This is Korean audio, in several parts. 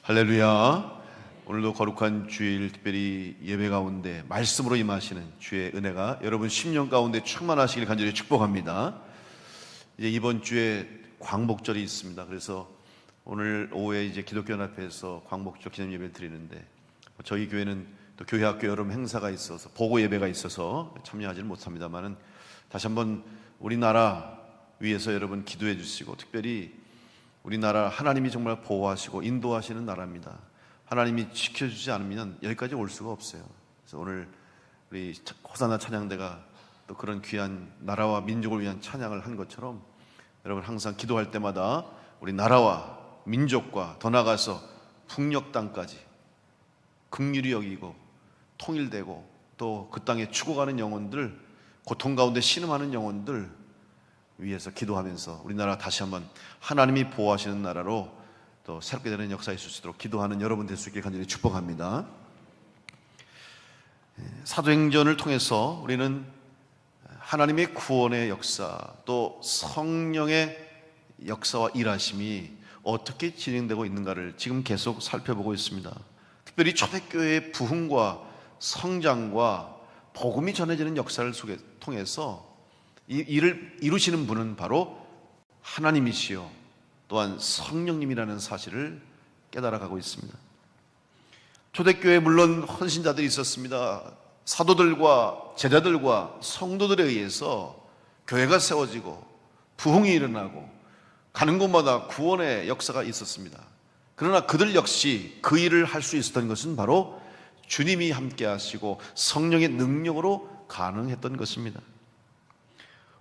할렐루야. 오늘도 거룩한 주일, 특별히 예배 가운데 말씀으로 임하시는 주의 은혜가 여러분 심령 가운데 충만하시길 간절히 축복합니다. 이제 이번 주에 광복절이 있습니다. 그래서 오늘 오후에 이제 기독교연합회에서 광복절 기념 예배를 드리는데, 저희 교회는 또 교회 학교 여름 행사가 있어서 보고 예배가 있어서 참여하지는 못합니다만은, 다시 한번 우리나라 위해서 여러분 기도해 주시고, 특별히 우리나라 하나님이 정말 보호하시고 인도하시는 나라입니다. 하나님이 지켜주지 않으면 여기까지 올 수가 없어요. 그래서 오늘 우리 호산나 찬양대가 또 그런 귀한 나라와 민족을 위한 찬양을 한 것처럼, 여러분 항상 기도할 때마다 우리 나라와 민족과 더 나아가서 북녘 땅까지 긍휼히 여기고 통일되고, 또 그 땅에 죽어가는 영혼들, 고통 가운데 신음하는 영혼들 위해서 기도하면서 우리나라 다시 한번 하나님이 보호하시는 나라로 또 새롭게 되는 역사에 있을 수 있도록 기도하는 여러분 될 수 있게 간절히 축복합니다. 사도행전을 통해서 우리는 하나님의 구원의 역사, 또 성령의 역사와 일하심이 어떻게 진행되고 있는가를 지금 계속 살펴보고 있습니다. 특별히 초대교회의 부흥과 성장과 복음이 전해지는 역사를 통해서 이 일을 이루시는 분은 바로 하나님이시요 또한 성령님이라는 사실을 깨달아가고 있습니다. 초대교회에 물론 헌신자들이 있었습니다. 사도들과 제자들과 성도들에 의해서 교회가 세워지고 부흥이 일어나고 가는 곳마다 구원의 역사가 있었습니다. 그러나 그들 역시 그 일을 할 수 있었던 것은 바로 주님이 함께 하시고 성령의 능력으로 가능했던 것입니다.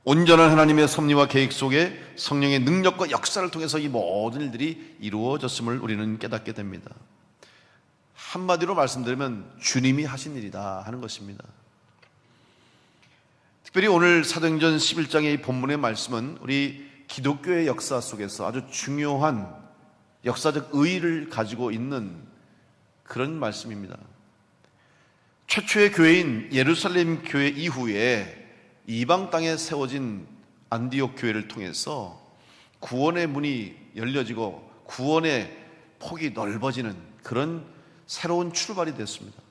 온전한 하나님의 섭리와 계획 속에 성령의 능력과 역사를 통해서 이 모든 일들이 이루어졌음을 우리는 깨닫게 됩니다. 한마디로 말씀드리면 주님이 하신 일이다 하는 것입니다. 특별히 오늘 사도행전 11장의 이 본문의 말씀은 우리 기독교의 역사 속에서 아주 중요한 역사적 의의를 가지고 있는 그런 말씀입니다. 최초의 교회인 예루살렘 교회 이후에 이방 땅에 세워진 안디옥 교회를 통해서 구원의 문이 열려지고 구원의 폭이 넓어지는 그런 새로운 출발이 됐습니다.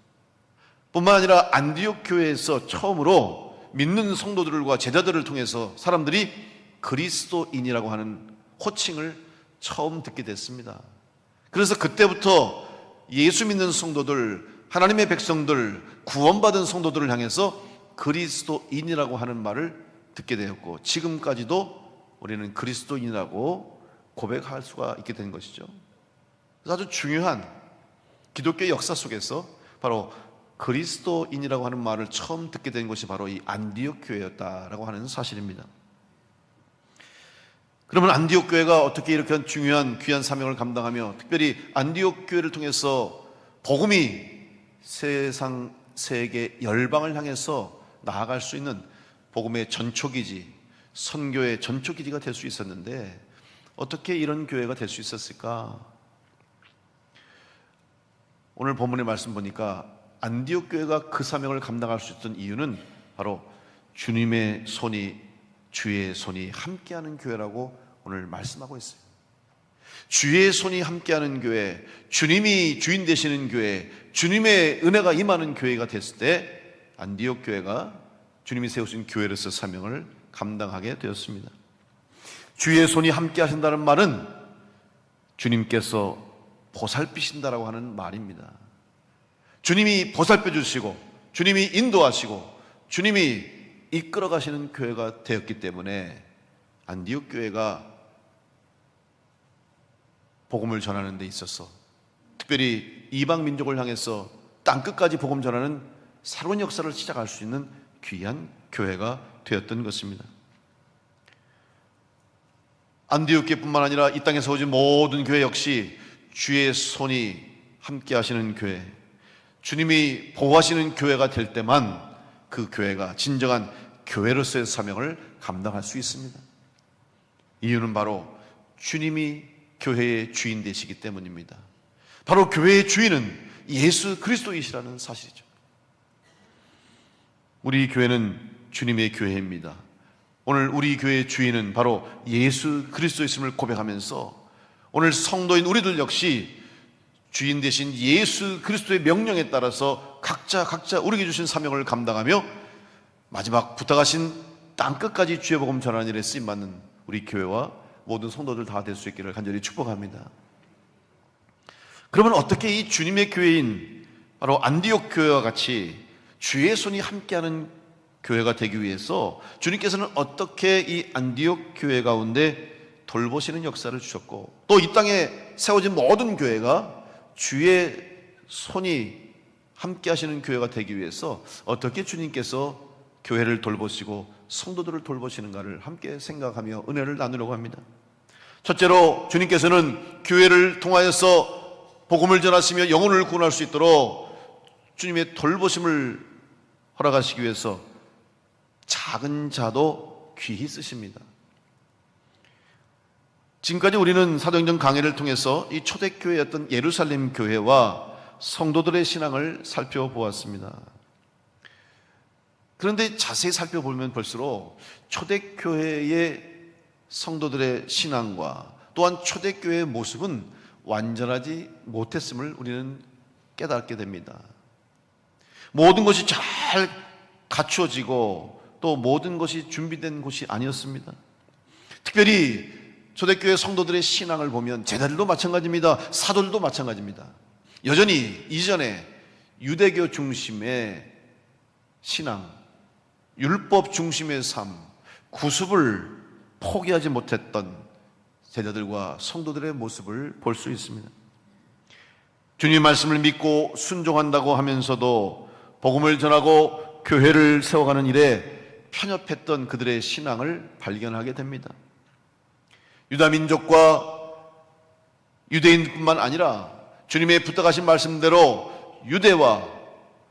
뿐만 아니라 안디옥 교회에서 처음으로 믿는 성도들과 제자들을 통해서 사람들이 그리스도인이라고 하는 호칭을 처음 듣게 됐습니다. 그래서 그때부터 예수 믿는 성도들, 하나님의 백성들, 구원받은 성도들을 향해서 그리스도인이라고 하는 말을 듣게 되었고, 지금까지도 우리는 그리스도인이라고 고백할 수가 있게 된 것이죠. 그래서 아주 중요한 기독교의 역사 속에서 바로 그리스도인이라고 하는 말을 처음 듣게 된 것이 바로 이 안디옥 교회였다라고 하는 사실입니다. 그러면 안디옥 교회가 어떻게 이렇게 중요한 귀한 사명을 감당하며, 특별히 안디옥 교회를 통해서 복음이 세상 세계 열방을 향해서 나아갈 수 있는 복음의 전초기지, 선교의 전초기지가 될 수 있었는데, 어떻게 이런 교회가 될 수 있었을까? 오늘 본문의 말씀 보니까 안디옥 교회가 그 사명을 감당할 수 있던 이유는 바로 주님의 손이, 주의 손이 함께하는 교회라고 오늘 말씀하고 있어요. 주의 손이 함께하는 교회, 주님이 주인 되시는 교회, 주님의 은혜가 임하는 교회가 됐을 때 안디옥 교회가 주님이 세우신 교회로서 사명을 감당하게 되었습니다. 주의 손이 함께 하신다는 말은 주님께서 보살피신다라고 하는 말입니다. 주님이 보살펴 주시고 주님이 인도하시고 주님이 이끌어 가시는 교회가 되었기 때문에 안디옥 교회가 복음을 전하는 데 있어서, 특별히 이방 민족을 향해서 땅끝까지 복음 전하는 새로운 역사를 시작할 수 있는 귀한 교회가 되었던 것입니다. 안디옥 교회뿐만 아니라 이 땅에 세워진 모든 교회 역시 주의 손이 함께 하시는 교회, 주님이 보호하시는 교회가 될 때만 그 교회가 진정한 교회로서의 사명을 감당할 수 있습니다. 이유는 바로 주님이 교회의 주인 되시기 때문입니다. 바로 교회의 주인은 예수 그리스도이시라는 사실이죠. 우리 교회는 주님의 교회입니다. 오늘 우리 교회의 주인은 바로 예수 그리스도이심을 고백하면서 오늘 성도인 우리들 역시 주인 대신 예수 그리스도의 명령에 따라서 각자 우리에게 주신 사명을 감당하며 마지막 부탁하신 땅끝까지 주의 복음 전하는 일에 쓰임받는 우리 교회와 모든 성도들 다 될 수 있기를 간절히 축복합니다. 그러면 어떻게 이 주님의 교회인 바로 안디옥 교회와 같이 주의 손이 함께하는 교회가 되기 위해서 주님께서는 어떻게 이 안디옥 교회 가운데 돌보시는 역사를 주셨고, 또 이 땅에 세워진 모든 교회가 주의 손이 함께 하시는 교회가 되기 위해서 어떻게 주님께서 교회를 돌보시고 성도들을 돌보시는가를 함께 생각하며 은혜를 나누려고 합니다. 첫째로 주님께서는 교회를 통하여서 복음을 전하시며 영혼을 구원할 수 있도록 주님의 돌보심을 허락하시기 위해서 작은 자도 귀히 쓰십니다. 지금까지 우리는 사도행전 강해를 통해서 이 초대교회였던 예루살렘 교회와 성도들의 신앙을 살펴보았습니다. 그런데 자세히 살펴보면 볼수록 초대교회의 성도들의 신앙과 또한 초대교회의 모습은 완전하지 못했음을 우리는 깨닫게 됩니다. 모든 것이 잘 갖추어지고 또 모든 것이 준비된 곳이 아니었습니다. 특별히 초대교회 성도들의 신앙을 보면 제자들도 마찬가지입니다. 사도들도 마찬가지입니다. 여전히 이전에 유대교 중심의 신앙, 율법 중심의 삶, 구습을 포기하지 못했던 제자들과 성도들의 모습을 볼 수 있습니다. 주님의 말씀을 믿고 순종한다고 하면서도 복음을 전하고 교회를 세워가는 일에 편협했던 그들의 신앙을 발견하게 됩니다. 유다민족과 유대인뿐만 아니라 주님의 부탁하신 말씀대로 유대와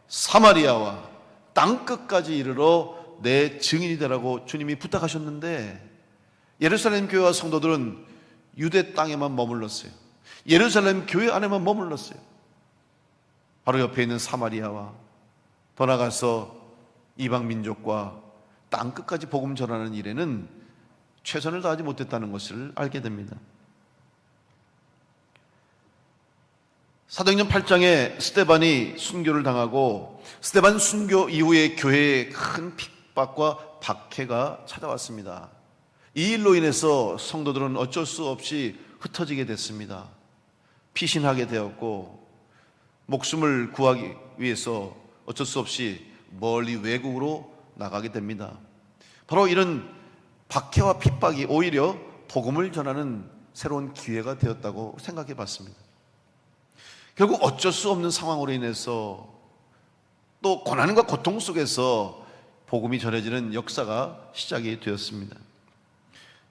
사마리아와 땅끝까지 이르러 내 증인이 되라고 주님이 부탁하셨는데, 예루살렘 교회와 성도들은 유대 땅에만 머물렀어요. 예루살렘 교회 안에만 머물렀어요. 바로 옆에 있는 사마리아와 더 나아가서 이방 민족과 땅끝까지 복음 전하는 일에는 최선을 다하지 못했다는 것을 알게 됩니다. 사도행전 8장에 스데반이 순교를 당하고 스데반 순교 이후에 교회에 큰 핍박과 박해가 찾아왔습니다. 이 일로 인해서 성도들은 어쩔 수 없이 흩어지게 됐습니다. 피신하게 되었고 목숨을 구하기 위해서 어쩔 수 없이 멀리 외국으로 나가게 됩니다. 바로 이런 박해와 핍박이 오히려 복음을 전하는 새로운 기회가 되었다고 생각해 봤습니다. 결국 어쩔 수 없는 상황으로 인해서 또 고난과 고통 속에서 복음이 전해지는 역사가 시작이 되었습니다.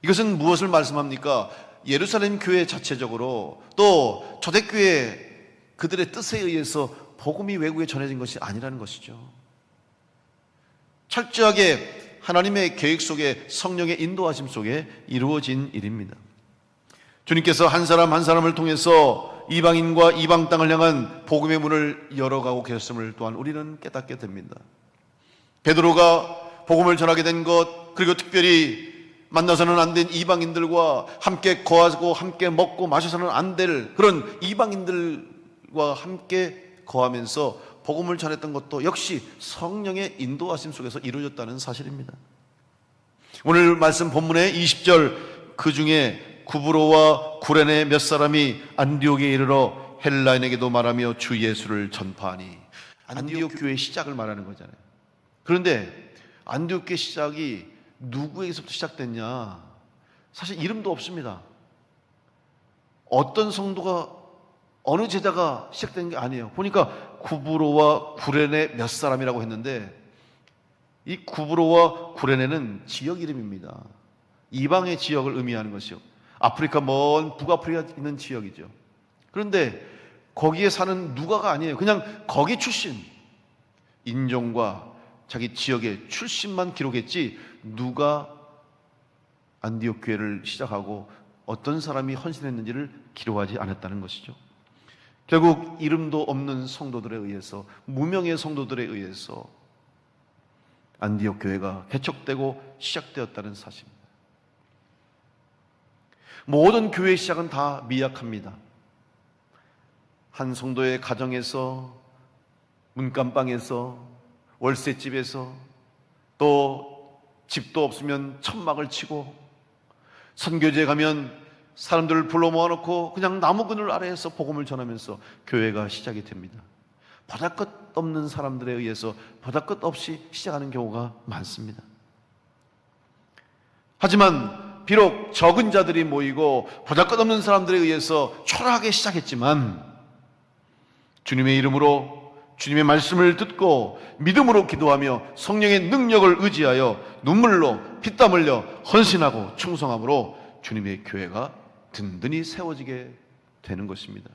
이것은 무엇을 말씀합니까? 예루살렘 교회 자체적으로 또 초대교회 그들의 뜻에 의해서 복음이 외국에 전해진 것이 아니라는 것이죠. 철저하게 하나님의 계획 속에 성령의 인도하심 속에 이루어진 일입니다. 주님께서 한 사람 한 사람을 통해서 이방인과 이방 땅을 향한 복음의 문을 열어가고 계셨음을 또한 우리는 깨닫게 됩니다. 베드로가 복음을 전하게 된 것, 그리고 특별히 만나서는 안 된 이방인들과 함께 거하고 함께 먹고 마셔서는 안 될 그런 이방인들과 함께 거하면서 복음을 전했던 것도 역시 성령의 인도하심 속에서 이루어졌다는 사실입니다. 오늘 말씀 본문의 20절, 그 중에 구브로와 구레네 몇 사람이 안디옥에 이르러 헬라인에게도 말하며 주 예수를 전파하니. 안디옥 교회의 시작을 말하는 거잖아요. 그런데 안디옥 교회 시작이 누구에게서부터 시작됐냐? 사실 이름도 없습니다. 어떤 성도가 어느 제자가 시작된 게 아니에요. 보니까 구브로와 구레네 몇 사람이라고 했는데 이 구브로와 구레네는 지역 이름입니다. 이방의 지역을 의미하는 것이요. 아프리카 먼 북아프리카 있는 지역이죠. 그런데 거기에 사는 누가가 아니에요. 그냥 거기 출신, 인종과 자기 지역의 출신만 기록했지 누가 안디옥 교회를 시작하고 어떤 사람이 헌신했는지를 기록하지 않았다는 것이죠. 결국 이름도 없는 성도들에 의해서, 무명의 성도들에 의해서 안디옥 교회가 개척되고 시작되었다는 사실입니다. 모든 교회의 시작은 다 미약합니다. 한 성도의 가정에서, 문간방에서, 월세집에서, 또 집도 없으면 천막을 치고, 선교지에 가면 사람들을 불러 모아놓고 그냥 나무 그늘 아래에서 복음을 전하면서 교회가 시작이 됩니다. 보잘것없는 사람들에 의해서 보잘것없이 시작하는 경우가 많습니다. 하지만 비록 적은 자들이 모이고 보잘것없는 사람들에 의해서 초라하게 시작했지만, 주님의 이름으로 주님의 말씀을 듣고 믿음으로 기도하며 성령의 능력을 의지하여 눈물로 피땀 흘려 헌신하고 충성함으로 주님의 교회가 든든히 세워지게 되는 것입니다.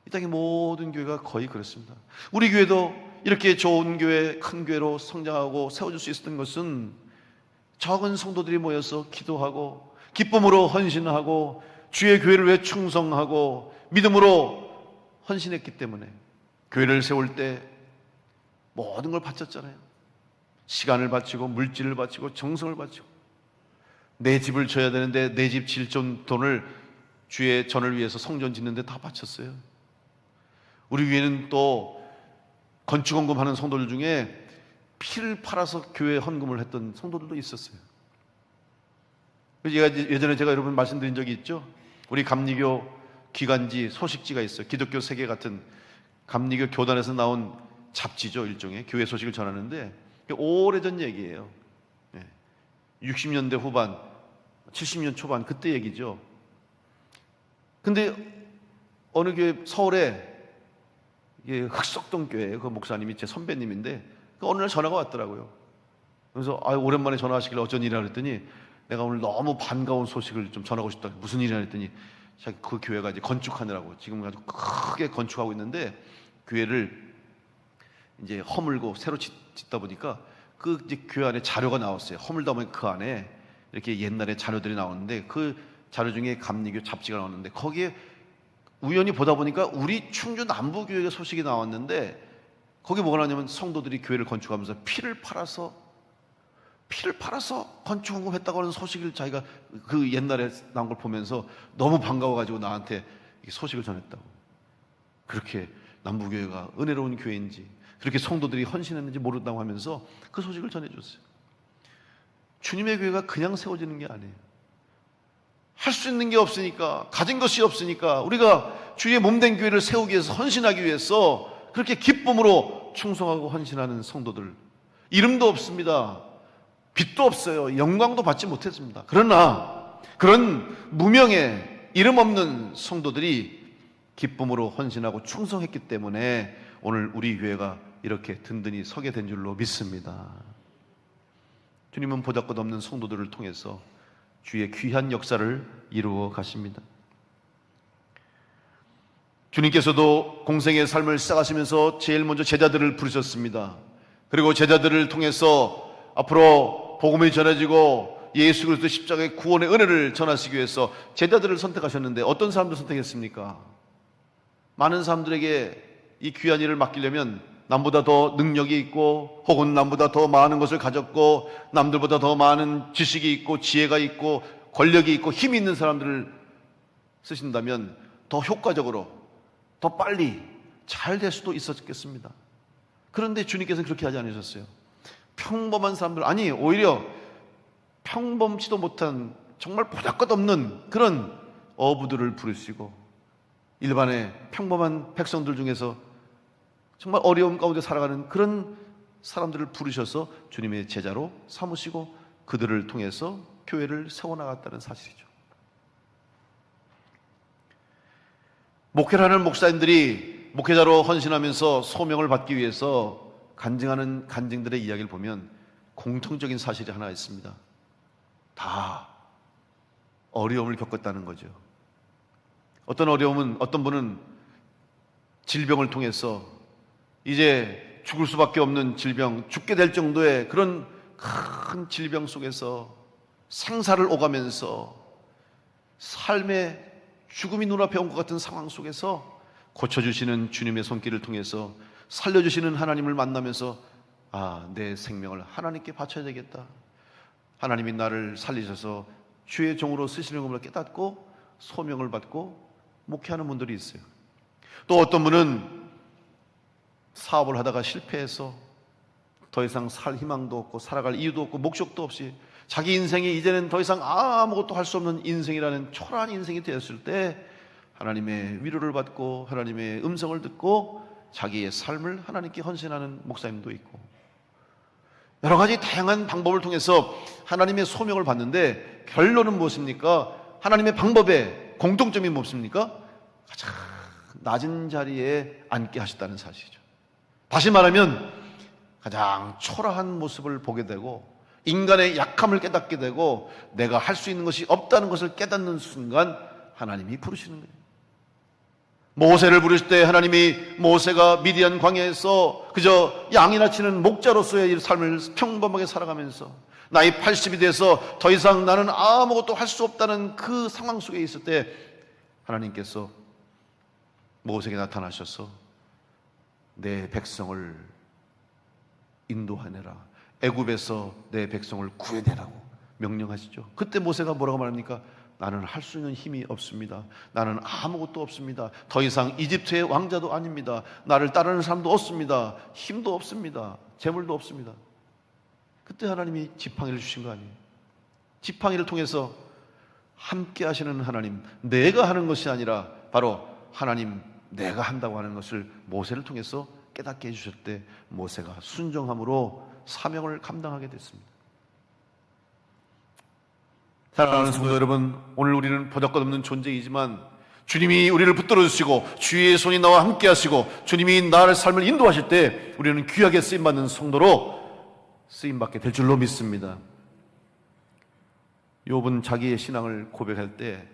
이 땅의 모든 교회가 거의 그렇습니다. 우리 교회도 이렇게 좋은 교회, 큰 교회로 성장하고 세워질 수 있었던 것은 적은 성도들이 모여서 기도하고 기쁨으로 헌신하고 주의 교회를 위해 충성하고 믿음으로 헌신했기 때문에, 교회를 세울 때 모든 걸 바쳤잖아요. 시간을 바치고 물질을 바치고 정성을 바치고, 내 집을 져야 되는데 내 집 질 돈을 주의 전을 위해서 성전 짓는 데 다 바쳤어요. 우리 위에는 또 건축 헌금하는 성도들 중에 피를 팔아서 교회 헌금을 했던 성도들도 있었어요. 예전에 제가 여러분 말씀드린 적이 있죠. 우리 감리교 기관지 소식지가 있어요. 기독교 세계 같은 감리교 교단에서 나온 잡지죠. 일종의 교회 소식을 전하는데, 오래전 얘기예요. 60년대 후반, 70년 초반 그때 얘기죠. 근데 어느 교회, 서울에 흑석동 교회에 그 목사님이 제 선배님인데, 어느 날 전화가 왔더라고요. 그래서 오랜만에 전화하시길래 어쩐 일이라 그랬더니, 내가 오늘 너무 반가운 소식을 좀 전하고 싶다. 무슨 일이라 그랬더니, 그 교회가 이제 건축하느라고 지금 아주 크게 건축하고 있는데, 교회를 이제 허물고 새로 짓다 보니까 그 이제 교회 안에 자료가 나왔어요. 허물다 보니 그 안에 이렇게 옛날에 자료들이 나오는데, 그 자료 중에 감리교 잡지가 나왔는데, 거기에 우연히 보다 보니까 우리 충주 남부교회 소식이 나왔는데, 거기 뭐가 나왔냐면 성도들이 교회를 건축하면서 피를 팔아서 건축 헌금했다고 하는 소식을 자기가 그 옛날에 나온 걸 보면서 너무 반가워가지고 나한테 소식을 전했다고. 그렇게 남부교회가 은혜로운 교회인지, 그렇게 성도들이 헌신했는지 모른다고 하면서 그 소식을 전해줬어요. 주님의 교회가 그냥 세워지는 게 아니에요. 할 수 있는 게 없으니까, 가진 것이 없으니까, 우리가 주의 몸된 교회를 세우기 위해서, 헌신하기 위해서 그렇게 기쁨으로 충성하고 헌신하는 성도들, 이름도 없습니다. 빚도 없어요. 영광도 받지 못했습니다. 그러나 그런 무명의 이름 없는 성도들이 기쁨으로 헌신하고 충성했기 때문에 오늘 우리 교회가 이렇게 든든히 서게 된 줄로 믿습니다. 주님은 보잘것없는 성도들을 통해서 주의 귀한 역사를 이루어 가십니다. 주님께서도 공생의 삶을 시작하시면서 제일 먼저 제자들을 부르셨습니다. 그리고 제자들을 통해서 앞으로 복음이 전해지고 예수 그리스도 십자가의 구원의 은혜를 전하시기 위해서 제자들을 선택하셨는데, 어떤 사람들 선택했습니까? 많은 사람들에게 이 귀한 일을 맡기려면 남보다 더 능력이 있고, 혹은 남보다 더 많은 것을 가졌고, 남들보다 더 많은 지식이 있고 지혜가 있고 권력이 있고 힘이 있는 사람들을 쓰신다면 더 효과적으로, 더 빨리 잘 될 수도 있었겠습니다. 그런데 주님께서는 그렇게 하지 않으셨어요. 평범한 사람들, 아니 오히려 평범치도 못한 정말 보잘것없는 그런 어부들을 부르시고, 일반의 평범한 백성들 중에서 정말 어려움 가운데 살아가는 그런 사람들을 부르셔서 주님의 제자로 삼으시고 그들을 통해서 교회를 세워나갔다는 사실이죠. 목회를 하는 목사님들이 목회자로 헌신하면서 소명을 받기 위해서 간증하는 간증들의 이야기를 보면 공통적인 사실이 하나 있습니다. 다 어려움을 겪었다는 거죠. 어떤 어려움은, 어떤 분은 질병을 통해서 이제 죽을 수밖에 없는 질병, 죽게 될 정도의 그런 큰 질병 속에서 생사를 오가면서 삶의 죽음이 눈앞에 온 것 같은 상황 속에서 고쳐주시는 주님의 손길을 통해서 살려주시는 하나님을 만나면서, 내 생명을 하나님께 바쳐야 되겠다, 하나님이 나를 살리셔서 주의 종으로 쓰시는 것을 깨닫고 소명을 받고 목회하는 분들이 있어요. 또 어떤 분은 사업을 하다가 실패해서 더 이상 살 희망도 없고 살아갈 이유도 없고 목적도 없이 자기 인생이 이제는 더 이상 아무것도 할 수 없는 인생이라는 초라한 인생이 되었을 때 하나님의 위로를 받고 하나님의 음성을 듣고 자기의 삶을 하나님께 헌신하는 목사님도 있고, 여러 가지 다양한 방법을 통해서 하나님의 소명을 받는데 결론은 무엇입니까? 하나님의 방법에 공통점이 무엇입니까? 가장 낮은 자리에 앉게 하셨다는 사실이죠. 다시 말하면 가장 초라한 모습을 보게 되고 인간의 약함을 깨닫게 되고 내가 할 수 있는 것이 없다는 것을 깨닫는 순간 하나님이 부르시는 거예요. 모세를 부르실 때 하나님이 모세가 미디안 광야에서 그저 양이나 치는 목자로서의 삶을 평범하게 살아가면서 나이 80이 돼서 더 이상 나는 아무것도 할 수 없다는 그 상황 속에 있을 때 하나님께서 모세에게 나타나셔서 내 백성을 인도하내라, 애굽에서 내 백성을 구해내라고 명령하시죠. 그때 모세가 뭐라고 말합니까? 나는 할 수 있는 힘이 없습니다. 나는 아무것도 없습니다. 더 이상 이집트의 왕자도 아닙니다. 나를 따르는 사람도 없습니다. 힘도 없습니다. 재물도 없습니다. 그때 하나님이 지팡이를 주신 거 아니에요? 지팡이를 통해서 함께 하시는 하나님, 내가 하는 것이 아니라 바로 하나님 내가 한다고 하는 것을 모세를 통해서 깨닫게 해주셨을 때 모세가 순종함으로 사명을 감당하게 됐습니다. 사랑하는 성도 여러분, 오늘 우리는 보잘것없는 존재이지만 주님이 우리를 붙들어 주시고 주의 손이 나와 함께 하시고 주님이 나를 삶을 인도하실 때 우리는 귀하게 쓰임받는 성도로 쓰임받게 될 줄로 믿습니다. 욥은 자기의 신앙을 고백할 때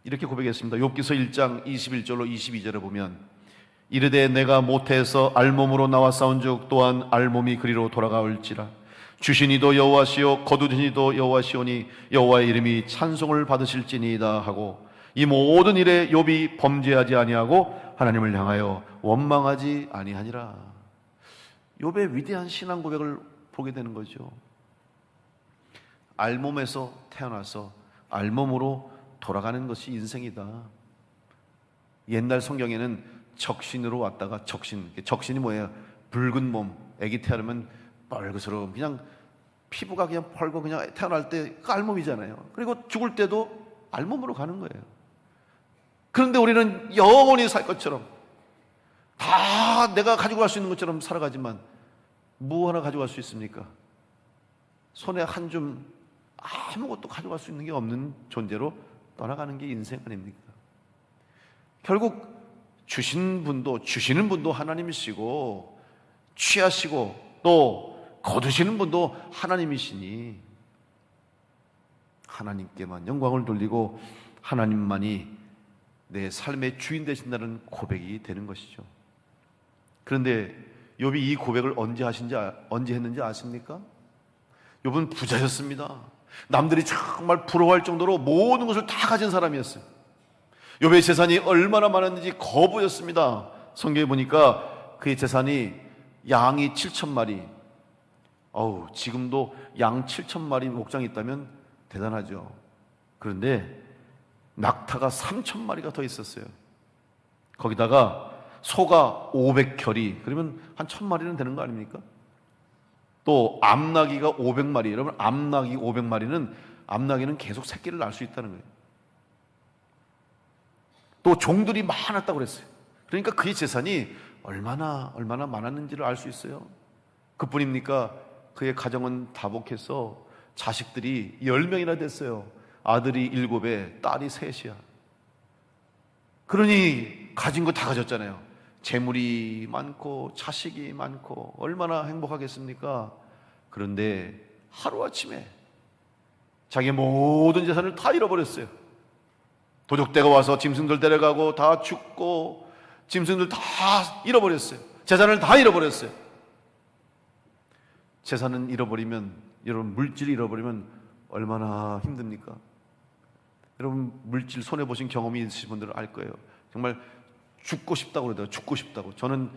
이렇게 고백했습니다. 욥기서 1장 21절로 22절에 보면 이르되 내가 모태에서 알몸으로 나와 싸운즉 또한 알몸이 그리로 돌아가올지라. 주신 이도 여호와시요 거두신 이도 여호와시오니 여호와의 이름이 찬송을 받으실지니이다 하고 이 모든 일에 욥이 범죄하지 아니하고 하나님을 향하여 원망하지 아니하니라. 욥의 위대한 신앙 고백을 보게 되는 거죠. 알몸에서 태어나서 알몸으로 돌아가는 것이 인생이다. 옛날 성경에는 적신으로 왔다가 적신이 뭐예요? 붉은 몸, 아기 태어나면 빨그스러움, 그냥 피부가 그냥 펄고 그냥 태어날 때 그 알몸이잖아요. 그리고 죽을 때도 알몸으로 가는 거예요. 그런데 우리는 영원히 살 것처럼 다 내가 가지고 갈 수 있는 것처럼 살아가지만 뭐 하나 가져갈 수 있습니까? 손에 한 줌 아무것도 가져갈 수 있는 게 없는 존재로 떠나가는 게 인생 아닙니까? 결국 주시는 분도 하나님이시고 취하시고 또 거두시는 분도 하나님이시니 하나님께만 영광을 돌리고 하나님만이 내 삶의 주인 되신다는 고백이 되는 것이죠. 그런데 욥이 이 고백을 언제 했는지 아십니까? 욥은 부자였습니다. 남들이 정말 부러워할 정도로 모든 것을 다 가진 사람이었어요. 욥의 재산이 얼마나 많았는지 거부였습니다. 성경에 보니까 그의 재산이 양이 7,000마리, 지금도 양 7,000마리 목장이 있다면 대단하죠. 그런데 낙타가 3,000마리가 더 있었어요. 거기다가 소가 500결이, 그러면 한 1,000마리는 되는 거 아닙니까? 또 암나귀가 500마리, 여러분 암나귀 500마리는 암나귀는 계속 새끼를 낳을 수 있다는 거예요. 또 종들이 많았다고 그랬어요. 그러니까 그의 재산이 얼마나 많았는지를 알 수 있어요. 그뿐입니까? 그의 가정은 다복해서 자식들이 10명이나 됐어요. 아들이 7에 딸이 3이야. 그러니 가진 거 다 가졌잖아요. 재물이 많고 자식이 많고 얼마나 행복하겠습니까? 그런데 하루아침에 자기의 모든 재산을 다 잃어버렸어요. 도적대가 와서 짐승들 데려가고 다 죽고 짐승들 다 잃어버렸어요. 재산을 다 잃어버렸어요. 재산은 잃어버리면, 여러분 물질을 잃어버리면 얼마나 힘듭니까? 여러분 물질 손해보신 경험이 있으신 분들은 알 거예요. 정말 죽고 싶다고 그러더라고요. 죽고 싶다고. 저는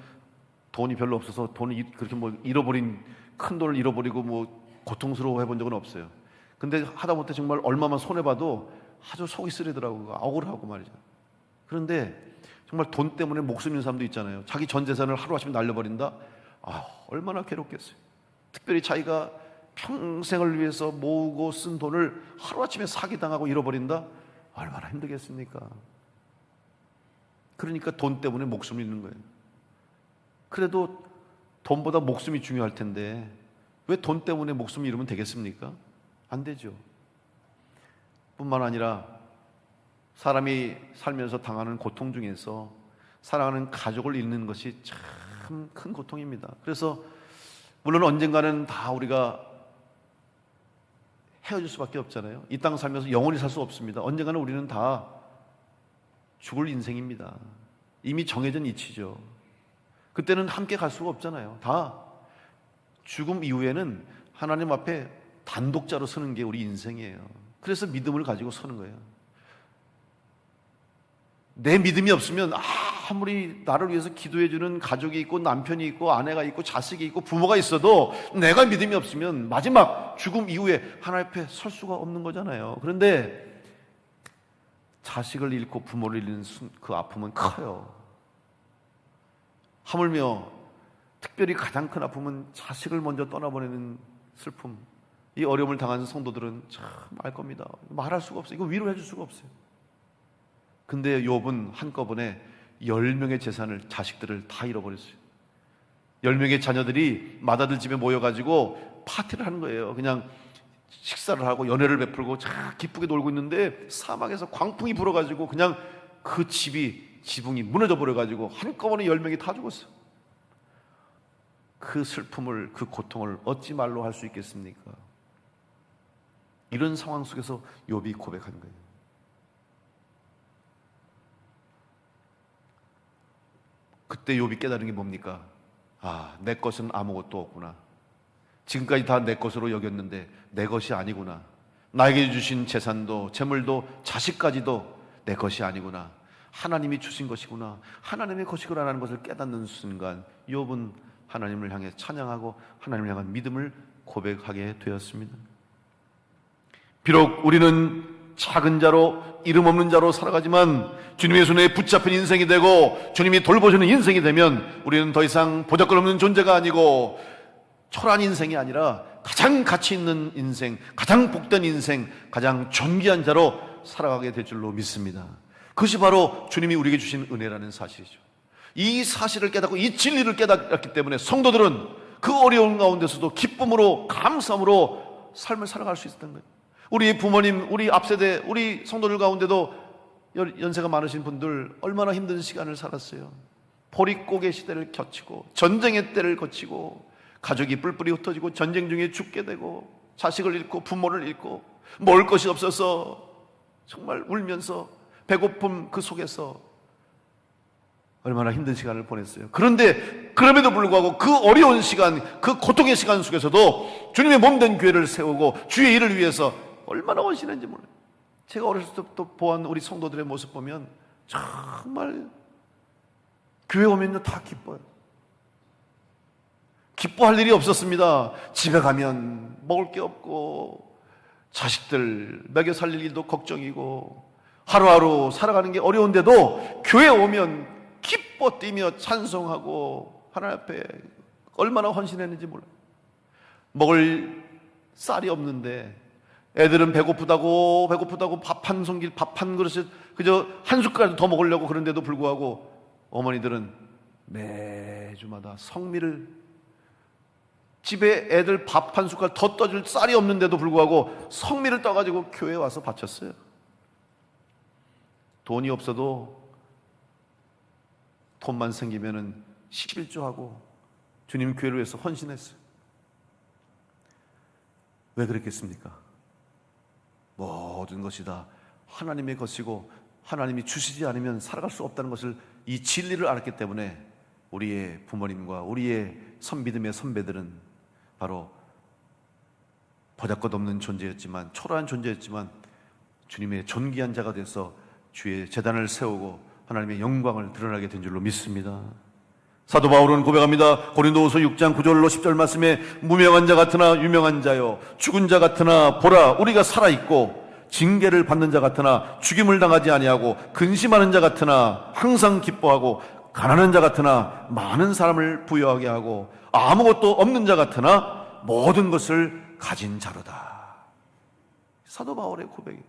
돈이 별로 없어서 돈을 그렇게 잃어버린, 큰 돈을 잃어버리고 고통스러워 해본 적은 없어요. 근데 하다못해 정말 얼마만 손해봐도 아주 속이 쓰리더라고요. 억울하고 말이죠. 그런데 정말 돈 때문에 목숨 잃는 사람도 있잖아요. 자기 전 재산을 하루아침에 날려버린다? 얼마나 괴롭겠어요. 특별히 자기가 평생을 위해서 모으고 쓴 돈을 하루아침에 사기당하고 잃어버린다? 얼마나 힘들겠습니까? 그러니까 돈 때문에 목숨을 잃는 거예요. 그래도 돈보다 목숨이 중요할 텐데 왜 돈 때문에 목숨을 잃으면 되겠습니까? 안 되죠. 뿐만 아니라 사람이 살면서 당하는 고통 중에서 사랑하는 가족을 잃는 것이 참 큰 고통입니다. 그래서 물론 언젠가는 다 우리가 헤어질 수밖에 없잖아요. 이 땅 살면서 영원히 살 수 없습니다. 언젠가는 우리는 다 죽을 인생입니다. 이미 정해진 이치죠. 그때는 함께 갈 수가 없잖아요. 다 죽음 이후에는 하나님 앞에 단독자로 서는 게 우리 인생이에요. 그래서 믿음을 가지고 서는 거예요. 내 믿음이 없으면 아무리 나를 위해서 기도해주는 가족이 있고 남편이 있고 아내가 있고 자식이 있고 부모가 있어도 내가 믿음이 없으면 마지막 죽음 이후에 하나님 앞에 설 수가 없는 거잖아요. 그런데 자식을 잃고 부모를 잃는 그 아픔은 커요. 하물며 특별히 가장 큰 아픔은 자식을 먼저 떠나보내는 슬픔. 이 어려움을 당하는 성도들은 참 알 겁니다. 말할 수가 없어요. 이거 위로해 줄 수가 없어요. 근데 욥은 한꺼번에 10명의 재산을, 자식들을 다 잃어버렸어요. 10명의 자녀들이 맏아들 집에 모여가지고 파티를 하는 거예요. 그냥 식사를 하고 연회를 베풀고 참 기쁘게 놀고 있는데 사막에서 광풍이 불어가지고 그냥 그 지붕이 무너져 버려가지고 한꺼번에 10명이 다 죽었어요. 그 슬픔을, 그 고통을 어찌 말로 할 수 있겠습니까? 이런 상황 속에서 욥이 고백한 거예요. 그때 욥이 깨달은 게 뭡니까? 내 것은 아무것도 없구나. 지금까지 다 내 것으로 여겼는데 내 것이 아니구나. 나에게 주신 재산도 재물도 자식까지도 내 것이 아니구나. 하나님이 주신 것이구나. 하나님의 것이구나라는 것을 깨닫는 순간 욥은 하나님을 향해 찬양하고 하나님을 향한 믿음을 고백하게 되었습니다. 비록 우리는 작은 자로, 이름 없는 자로 살아가지만 주님의 손에 붙잡힌 인생이 되고 주님이 돌보시는 인생이 되면 우리는 더 이상 보잘것없는 존재가 아니고 초라한 인생이 아니라 가장 가치 있는 인생, 가장 복된 인생, 가장 존귀한 자로 살아가게 될 줄로 믿습니다. 그것이 바로 주님이 우리에게 주신 은혜라는 사실이죠. 이 사실을 깨닫고 이 진리를 깨닫기 때문에 성도들은 그 어려운 가운데서도 기쁨으로, 감사함으로 삶을 살아갈 수 있었던 거예요. 우리 부모님, 우리 앞세대, 우리 성도들 가운데도 연세가 많으신 분들 얼마나 힘든 시간을 살았어요. 보릿고개 시대를 거치고 전쟁의 때를 거치고 가족이 뿔뿔이 흩어지고 전쟁 중에 죽게 되고 자식을 잃고 부모를 잃고 먹을 것이 없어서 정말 울면서 배고픔 그 속에서 얼마나 힘든 시간을 보냈어요. 그런데 그럼에도 불구하고 그 어려운 시간, 그 고통의 시간 속에서도 주님의 몸된 교회를 세우고 주의 일을 위해서 얼마나 헌신했는지 몰라요. 제가 어렸을 때부터 보았던 우리 성도들의 모습 보면 정말 교회 오면 다 기뻐요. 기뻐할 일이 없었습니다. 집에 가면 먹을 게 없고 자식들 먹여 살릴 일도 걱정이고 하루하루 살아가는 게 어려운데도 교회 오면 기뻐 뛰며 찬송하고 하나님 앞에 얼마나 헌신했는지 몰라요. 먹을 쌀이 없는데 애들은 배고프다고 밥 한 그릇에 그저 한 숟가락 더 먹으려고 그런데도 불구하고 어머니들은 매주마다 성미를 집에 애들 밥 한 숟갈 더 떠줄 쌀이 없는데도 불구하고 성미를 떠가지고 교회에 와서 바쳤어요. 돈이 없어도 돈만 생기면은 11조하고 주님 교회를 위해서 헌신했어요. 왜 그랬겠습니까? 모든 것이 다 하나님의 것이고 하나님이 주시지 않으면 살아갈 수 없다는 것을, 이 진리를 알았기 때문에 우리의 부모님과 우리의 믿음의 선배들은 바로 보잘것없는 존재였지만, 초라한 존재였지만 주님의 존귀한 자가 돼서 주의 제단을 세우고 하나님의 영광을 드러나게 된 줄로 믿습니다. 사도 바울은 고백합니다. 고린도후서 6장 9절로 10절 말씀에 무명한 자 같으나 유명한 자요 죽은 자 같으나 보라 우리가 살아있고 징계를 받는 자 같으나 죽임을 당하지 아니하고 근심하는 자 같으나 항상 기뻐하고 가난한 자 같으나 많은 사람을 부유하게 하고 아무것도 없는 자 같으나 모든 것을 가진 자로다. 사도 바울의 고백이에요.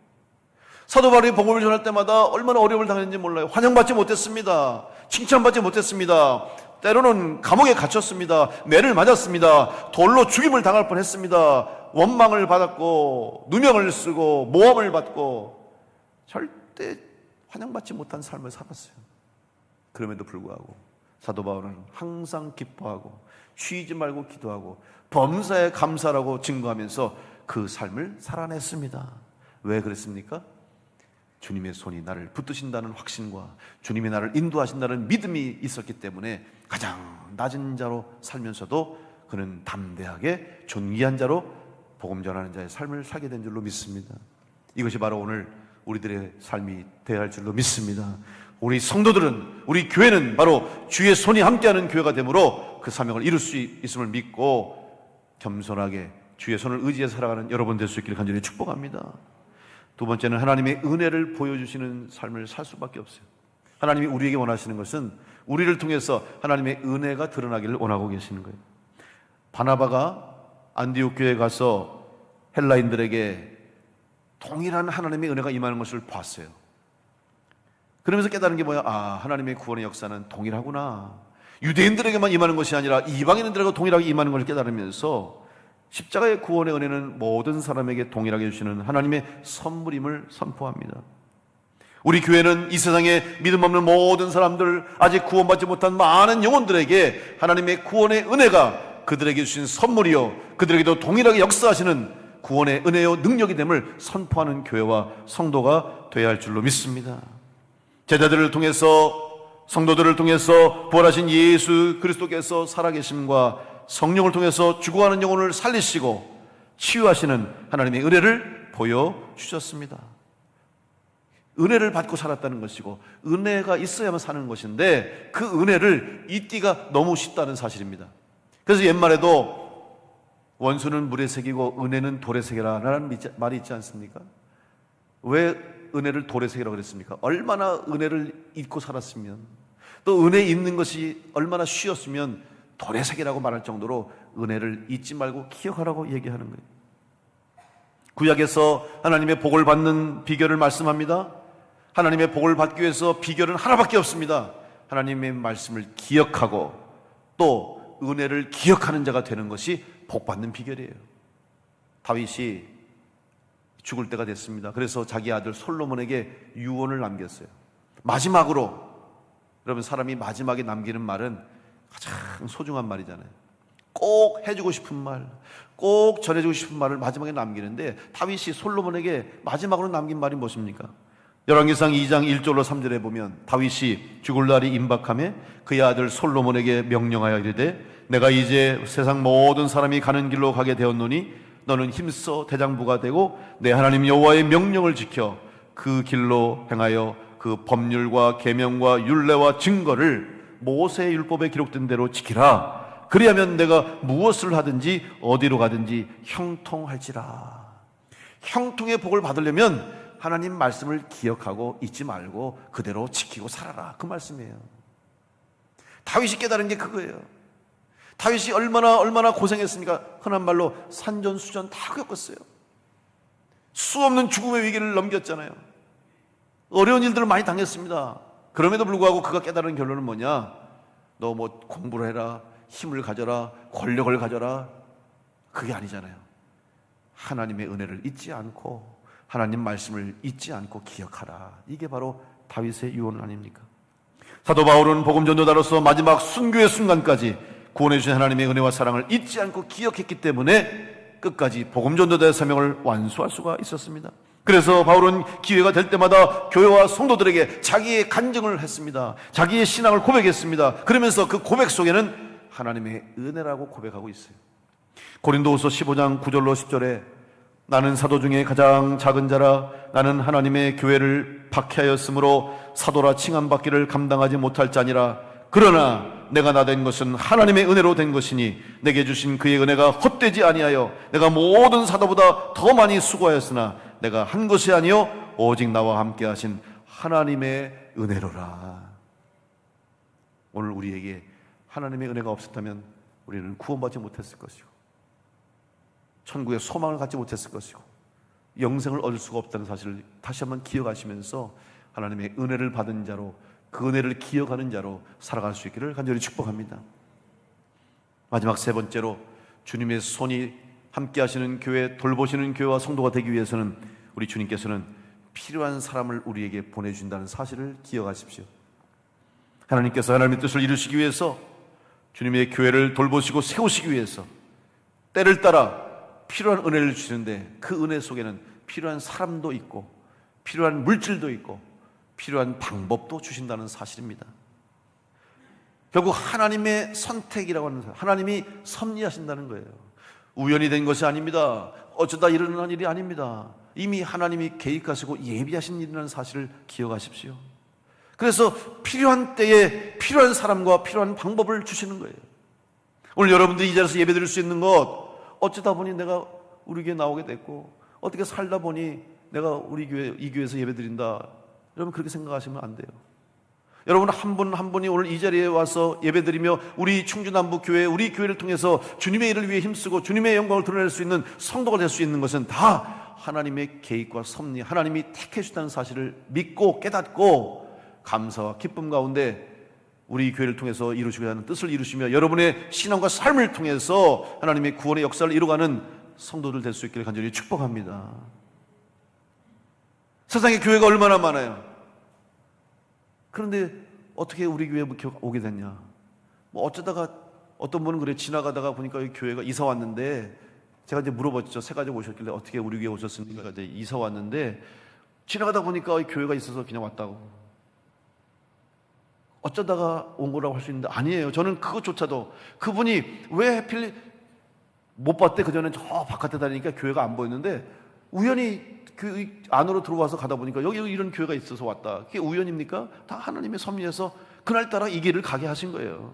사도 바울이 복음을 전할 때마다 얼마나 어려움을 당했는지 몰라요. 환영받지 못했습니다. 칭찬받지 못했습니다. 때로는 감옥에 갇혔습니다. 매를 맞았습니다. 돌로 죽임을 당할 뻔했습니다. 원망을 받았고 누명을 쓰고 모함을 받고 절대 환영받지 못한 삶을 살았어요. 그럼에도 불구하고 사도 바울은 항상 기뻐하고 쉬지 말고 기도하고 범사에 감사라고 증거하면서 그 삶을 살아냈습니다. 왜 그랬습니까? 주님의 손이 나를 붙드신다는 확신과 주님이 나를 인도하신다는 믿음이 있었기 때문에 가장 낮은 자로 살면서도 그는 담대하게 존귀한 자로 복음 전하는 자의 삶을 살게 된 줄로 믿습니다. 이것이 바로 오늘 우리들의 삶이 되어야 할 줄로 믿습니다. 우리 성도들은, 우리 교회는 바로 주의 손이 함께하는 교회가 되므로 그 사명을 이룰 수 있음을 믿고 겸손하게 주의 손을 의지해서 살아가는 여러분 될 수 있기를 간절히 축복합니다. 두 번째는 하나님의 은혜를 보여주시는 삶을 살 수밖에 없어요. 하나님이 우리에게 원하시는 것은 우리를 통해서 하나님의 은혜가 드러나기를 원하고 계시는 거예요. 바나바가 안디옥 교회에 가서 헬라인들에게 동일한 하나님의 은혜가 임하는 것을 봤어요. 그러면서 깨달은 게 뭐야? 하나님의 구원의 역사는 동일하구나. 유대인들에게만 임하는 것이 아니라 이방인들에게 동일하게 임하는 것을 깨달으면서 십자가의 구원의 은혜는 모든 사람에게 동일하게 주시는 하나님의 선물임을 선포합니다. 우리 교회는 이 세상에 믿음 없는 모든 사람들, 아직 구원받지 못한 많은 영혼들에게 하나님의 구원의 은혜가 그들에게 주신 선물이요, 그들에게도 동일하게 역사하시는 구원의 은혜요 능력이 됨을 선포하는 교회와 성도가 되어야 할 줄로 믿습니다. 제자들을 통해서, 성도들을 통해서 부활하신 예수 그리스도께서 살아계심과 성령을 통해서 죽어가는 영혼을 살리시고 치유하시는 하나님의 은혜를 보여주셨습니다. 은혜를 받고 살았다는 것이고 은혜가 있어야만 사는 것인데 그 은혜를 잊기가 너무 쉽다는 사실입니다. 그래서 옛말에도 원수는 물에 새기고 은혜는 돌에 새겨라 라는 말이 있지 않습니까? 왜 은혜를 돌에 새기라고 그랬습니까? 얼마나 은혜를 잊고 살았으면, 또 은혜 잊는 것이 얼마나 쉬웠으면 돌에 새기라고 말할 정도로 은혜를 잊지 말고 기억하라고 얘기하는 거예요. 구약에서 하나님의 복을 받는 비결을 말씀합니다. 하나님의 복을 받기 위해서 비결은 하나밖에 없습니다. 하나님의 말씀을 기억하고 또 은혜를 기억하는 자가 되는 것이 복 받는 비결이에요. 다윗이 죽을 때가 됐습니다. 그래서 자기 아들 솔로몬에게 유언을 남겼어요. 마지막으로, 여러분, 사람이 마지막에 남기는 말은 가장 소중한 말이잖아요. 꼭 해주고 싶은 말, 꼭 전해주고 싶은 말을 마지막에 남기는데 다윗이 솔로몬에게 마지막으로 남긴 말이 무엇입니까? 열왕기상 2장 1절로 3절에 보면 다윗이 죽을 날이 임박하며 그의 아들 솔로몬에게 명령하여 이르되 내가 이제 세상 모든 사람이 가는 길로 가게 되었노니 너는 힘써 대장부가 되고 내 하나님 여호와의 명령을 지켜 그 길로 행하여 그 법률과 계명과 율례와 증거를 모세의 율법에 기록된 대로 지키라. 그리하면 내가 무엇을 하든지 어디로 가든지 형통할지라. 형통의 복을 받으려면 하나님 말씀을 기억하고 잊지 말고 그대로 지키고 살아라, 그 말씀이에요. 다윗이 깨달은 게 그거예요. 다윗이 얼마나 고생했습니까? 흔한 말로 산전수전 다 겪었어요. 수없는 죽음의 위기를 넘겼잖아요. 어려운 일들을 많이 당했습니다. 그럼에도 불구하고 그가 깨달은 결론은 뭐냐? 너 뭐 공부를 해라, 힘을 가져라, 권력을 가져라, 그게 아니잖아요. 하나님의 은혜를 잊지 않고 하나님 말씀을 잊지 않고 기억하라. 이게 바로 다윗의 유언 아닙니까? 사도 바울은 복음 전도자로서 마지막 순교의 순간까지 구원해 주신 하나님의 은혜와 사랑을 잊지 않고 기억했기 때문에 끝까지 복음 전도자의 사명을 완수할 수가 있었습니다. 그래서 바울은 기회가 될 때마다 교회와 성도들에게 자기의 간증을 했습니다. 자기의 신앙을 고백했습니다. 그러면서 그 고백 속에는 하나님의 은혜라고 고백하고 있어요. 고린도후서 15장 9절로 10절에 나는 사도 중에 가장 작은 자라 나는 하나님의 교회를 박해하였으므로 사도라 칭함받기를 감당하지 못할 자니라. 그러나 내가 나 된 것은 하나님의 은혜로 된 것이니 내게 주신 그의 은혜가 헛되지 아니하여 내가 모든 사도보다 더 많이 수고하였으나 내가 한 것이 아니요 오직 나와 함께 하신 하나님의 은혜로라. 오늘 우리에게 하나님의 은혜가 없었다면 우리는 구원받지 못했을 것이고 천국의 소망을 갖지 못했을 것이고 영생을 얻을 수가 없다는 사실을 다시 한번 기억하시면서 하나님의 은혜를 받은 자로, 그 은혜를 기억하는 자로 살아갈 수 있기를 간절히 축복합니다. 마지막 세 번째로, 주님의 손이 함께 하시는 교회, 돌보시는 교회와 성도가 되기 위해서는 우리 주님께서는 필요한 사람을 우리에게 보내주신다는 사실을 기억하십시오. 하나님께서 하나님의 뜻을 이루시기 위해서, 주님의 교회를 돌보시고 세우시기 위해서 때를 따라 필요한 은혜를 주시는데, 그 은혜 속에는 필요한 사람도 있고 필요한 물질도 있고 필요한 방법도 주신다는 사실입니다. 결국 하나님의 선택이라고 하는, 하나님이 섭리하신다는 거예요. 우연히 된 것이 아닙니다. 어쩌다 일어난 일이 아닙니다. 이미 하나님이 계획하시고 예비하신 일이라는 사실을 기억하십시오. 그래서 필요한 때에 필요한 사람과 필요한 방법을 주시는 거예요. 오늘 여러분들이 이 자리에서 예배드릴 수 있는 것, 어쩌다 보니 내가 우리 교회 나오게 됐고, 어떻게 살다 보니 내가 우리 교회, 이 교회에서 예배드린다, 여러분 그렇게 생각하시면 안 돼요. 여러분 한 분 한 분이 오늘 이 자리에 와서 예배드리며 우리 충주남부 교회, 우리 교회를 통해서 주님의 일을 위해 힘쓰고 주님의 영광을 드러낼 수 있는 성도가 될 수 있는 것은 다 하나님의 계획과 섭리, 하나님이 택해 주셨다는 사실을 믿고 깨닫고 감사와 기쁨 가운데 우리 교회를 통해서 이루시고자 하는 뜻을 이루시며 여러분의 신앙과 삶을 통해서 하나님의 구원의 역사를 이루어가는 성도들 될 수 있기를 간절히 축복합니다. 세상에 교회가 얼마나 많아요. 그런데 어떻게 우리 교회에 오게 됐냐? 뭐 어쩌다가 어떤 분은 그래, 지나가다가 보니까 이 교회가 이사 왔는데, 제가 이제 물어봤죠. 새 가지고 오셨길래 어떻게 우리 교회에 오셨습니까? 이제 이사 왔는데 지나가다 보니까 이 교회가 있어서 그냥 왔다고. 어쩌다가 온 거라고 할 수 있는데 아니에요. 저는 그것조차도, 그분이 왜 하필 못 봤대, 그전에 저 바깥에 다니니까 교회가 안 보였는데 우연히 그 안으로 들어와서 가다 보니까 여기 이런 교회가 있어서 왔다. 그게 우연입니까? 다 하나님의 섭리에서 그날따라 이 길을 가게 하신 거예요.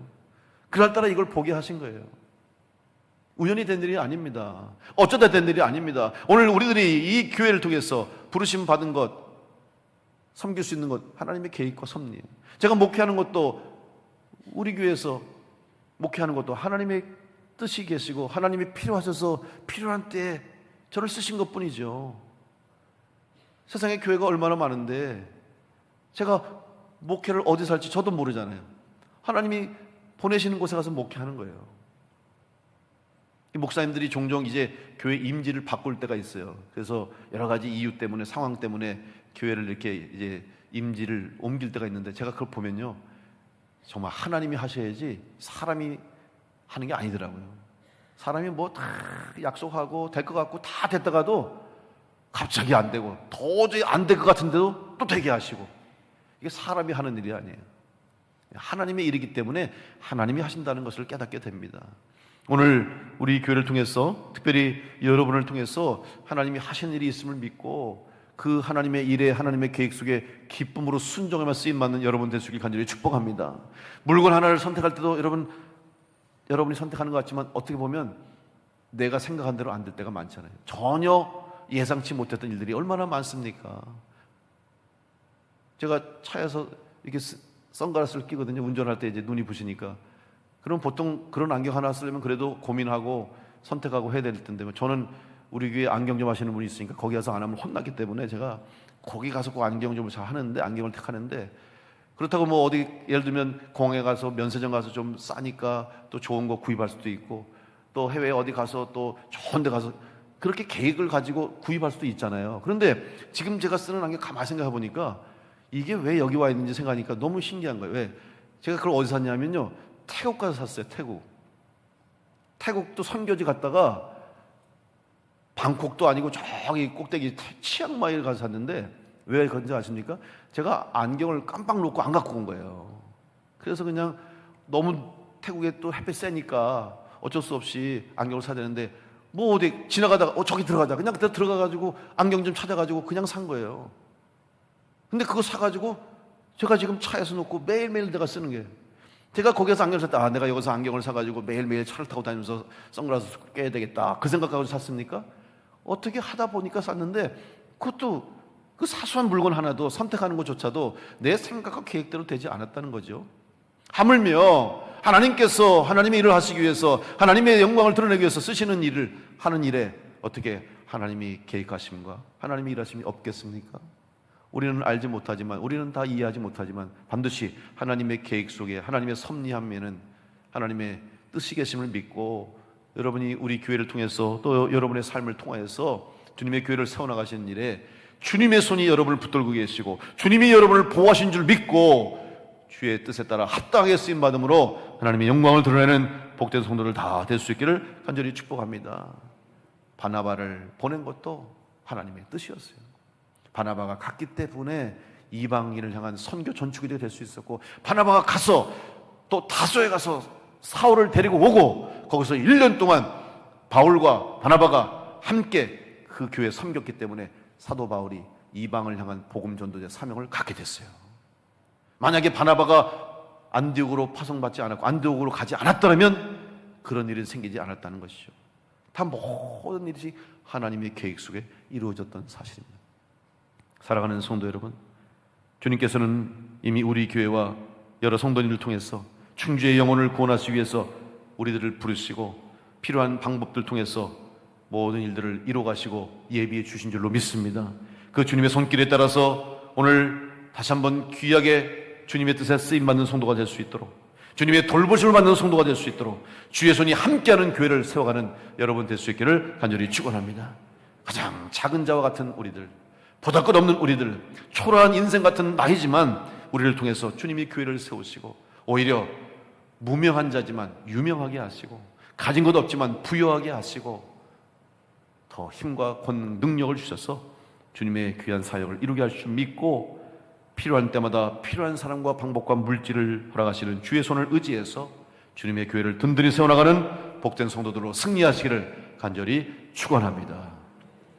그날따라 이걸 보게 하신 거예요. 우연히 된 일이 아닙니다. 어쩌다 된 일이 아닙니다. 오늘 우리들이 이 교회를 통해서 부르심 받은 것, 섬길 수 있는 것, 하나님의 계획과 섭리예요. 제가 목회하는 것도, 우리 교회에서 목회하는 것도 하나님의 뜻이 계시고 하나님이 필요하셔서 필요한 때에 저를 쓰신 것뿐이죠. 세상에 교회가 얼마나 많은데 제가 목회를 어디서 할지 저도 모르잖아요. 하나님이 보내시는 곳에 가서 목회하는 거예요. 목사님들이 종종 이제 교회 임지를 바꿀 때가 있어요. 그래서 여러 가지 이유 때문에, 상황 때문에 교회를 이렇게 이제 임지를 옮길 때가 있는데, 제가 그걸 보면요, 정말 하나님이 하셔야지 사람이 하는 게 아니더라고요. 사람이 뭐 다 약속하고 될 것 같고 다 됐다가도 갑자기 안 되고, 도저히 안 될 것 같은데도 또 되게 하시고, 이게 사람이 하는 일이 아니에요. 하나님의 일이기 때문에 하나님이 하신다는 것을 깨닫게 됩니다. 오늘 우리 교회를 통해서, 특별히 여러분을 통해서 하나님이 하신 일이 있음을 믿고 그 하나님의 일에, 하나님의 계획 속에 기쁨으로 순종하며 쓰임받는 여러분 되시길 간절히 축복합니다. 물건 하나를 선택할 때도 여러분이 선택하는 것 같지만 어떻게 보면 내가 생각한 대로 안 될 때가 많잖아요. 전혀 예상치 못했던 일들이 얼마나 많습니까? 제가 차에서 이렇게 선글라스를 끼거든요. 운전할 때 이제 눈이 부시니까. 그럼 보통 그런 안경 하나 쓰려면 그래도 고민하고 선택하고 해야 될 텐데, 저는 우리 교회 안경점 하시는 분이 있으니까 거기 가서 안 하면 혼났기 때문에 제가 거기 가서 꼭 안경점을 잘 하는데, 안경을 택하는데, 그렇다고 뭐 어디 예를 들면 공항에 가서 면세점 가서 좀 싸니까 또 좋은 거 구입할 수도 있고, 또 해외에 어디 가서 또 좋은 데 가서 그렇게 계획을 가지고 구입할 수도 있잖아요. 그런데 지금 제가 쓰는 안경 가만히 생각해 보니까 이게 왜 여기 와 있는지 생각하니까 너무 신기한 거예요. 왜? 제가 그걸 어디서 샀냐면요, 태국 가서 샀어요. 태국도 선교지 갔다가, 방콕도 아니고 저기 꼭대기 치앙마이를 가서 샀는데, 왜 그런지 아십니까? 제가 안경을 깜빡 놓고 안 갖고 온 거예요. 그래서 그냥 너무 태국에 또 햇빛 세니까 어쩔 수 없이 안경을 사야 되는데, 뭐 어디 지나가다가 저기 들어가자, 그냥 그때 들어가가지고 안경 좀 찾아가지고 그냥 산 거예요. 근데 그거 사가지고 제가 지금 차에서 놓고 매일매일 내가 쓰는 게, 제가 거기서 안경을 샀다, 내가 여기서 안경을 사가지고 매일매일 차를 타고 다니면서 선글라스 껴야 되겠다, 그 생각하고 샀습니까? 어떻게 하다 보니까 샀는데 그것도 그 사소한 물건 하나도 선택하는 것조차도 내 생각과 계획대로 되지 않았다는 거죠. 하물며 하나님께서 하나님의 일을 하시기 위해서 하나님의 영광을 드러내기 위해서 쓰시는 일을 하는 일에 어떻게 하나님이 계획하심과 하나님이 일하심이 없겠습니까? 우리는 알지 못하지만, 우리는 다 이해하지 못하지만 반드시 하나님의 계획 속에 하나님의 섭리함에는 하나님의 뜻이 계심을 믿고, 여러분이 우리 교회를 통해서 또 여러분의 삶을 통해서 주님의 교회를 세워나가시는 일에 주님의 손이 여러분을 붙들고 계시고 주님이 여러분을 보호하신 줄 믿고 주의 뜻에 따라 합당하게 쓰임받음으로 하나님의 영광을 드러내는 복된 성도들 다 될 수 있기를 간절히 축복합니다. 바나바를 보낸 것도 하나님의 뜻이었어요. 바나바가 갔기 때문에 이방인을 향한 선교 전축이 될 수 있었고, 바나바가 가서 또 다소에 가서 사울을 데리고 오고 거기서 1년 동안 바울과 바나바가 함께 그 교회에 섬겼기 때문에 사도 바울이 이방을 향한 복음 전도자의 사명을 갖게 됐어요. 만약에 바나바가 안디옥으로 파송받지 않았고 안디옥으로 가지 않았더라면 그런 일은 생기지 않았다는 것이죠. 다 모든 일이 하나님의 계획 속에 이루어졌던 사실입니다. 사랑하는 성도 여러분, 주님께서는 이미 우리 교회와 여러 성도님을 통해서 충주의 영혼을 구원하시기 위해서 우리들을 부르시고 필요한 방법들 통해서 모든 일들을 이루어가시고 예비해 주신 줄로 믿습니다. 그 주님의 손길에 따라서 오늘 다시 한번 귀하게 주님의 뜻에 쓰임받는 성도가 될 수 있도록, 주님의 돌보심을 받는 성도가 될 수 있도록 주의 손이 함께하는 교회를 세워가는 여러분 될 수 있기를 간절히 축원합니다. 가장 작은 자와 같은 우리들, 보잘것없는 우리들, 초라한 인생 같은 나이지만 우리를 통해서 주님이 교회를 세우시고 오히려 무명한 자지만 유명하게 하시고 가진 것 없지만 부유하게 하시고 더 힘과 권능, 능력을 주셔서 주님의 귀한 사역을 이루게 하실 줄 믿고 필요한 때마다 필요한 사람과 방법과 물질을 허락하시는 주의 손을 의지해서 주님의 교회를 든든히 세워나가는 복된 성도들로 승리하시기를 간절히 축원합니다.